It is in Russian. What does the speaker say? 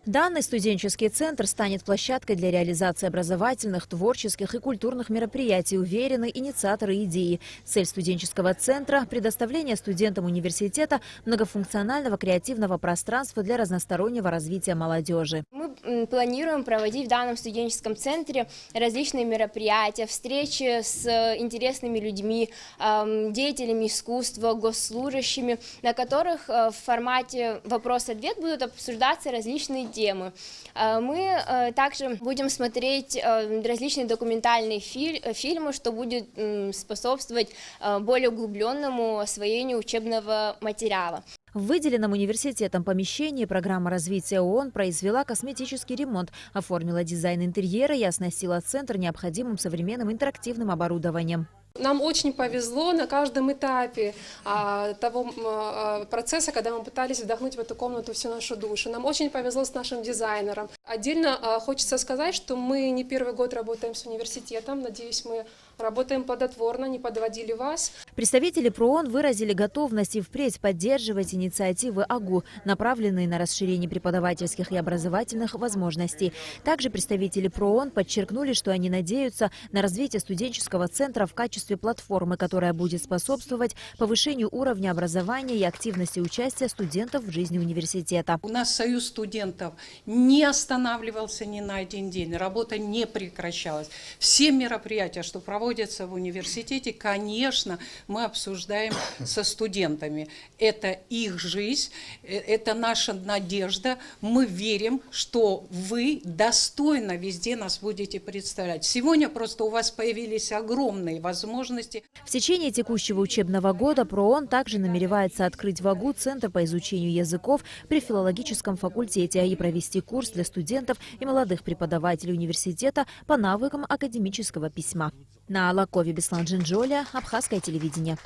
Данный студенческий центр станет площадкой для реализации образовательных, творческих и культурных мероприятий, уверены инициаторы идеи. Цель студенческого центра – предоставление студентам университета многофункционального креативного пространства для разностороннего развития молодежи. Мы планируем проводить в данном студенческом центре различные мероприятия, встречи с интересными людьми, деятелями искусства, госслужащими, на которых в формате вопрос-ответ будут обсуждаться различные темы. Мы также будем смотреть различные документальные фильмы, что будет способствовать более углубленному освоению учебного материала. В выделенном университетом помещении программа развития ООН произвела косметический ремонт, оформила дизайн интерьера и оснастила центр необходимым современным интерактивным оборудованием. Нам очень повезло на каждом этапе того процесса, когда мы пытались вдохнуть в эту комнату всю нашу душу. Нам очень повезло с нашим дизайнером. Отдельно хочется сказать, что мы не первый год работаем с университетом. Надеюсь, мы работаем плодотворно, не подводили вас. Представители ПРООН выразили готовность и впредь поддерживать инициативы АГУ, направленные на расширение преподавательских и образовательных возможностей. Также представители ПРООН подчеркнули, что они надеются на развитие студенческого центра в качестве платформы, которая будет способствовать повышению уровня образования и активности участия студентов в жизни университета. У нас союз студентов не останавливался ни на один день, работа не прекращалась. Все мероприятия, что проводятся в университете, конечно, мы обсуждаем со студентами. Это их жизнь, это наша надежда. Мы верим, что вы достойно везде нас будете представлять. Сегодня просто у вас появились огромные возможности. В течение текущего учебного года ПРООН также намеревается открыть в АГУ Центр по изучению языков при филологическом факультете и провести курс для студентов и молодых преподавателей университета по навыкам академического письма. На Алакове Беслан Джинджоля, Абхазское телевидение.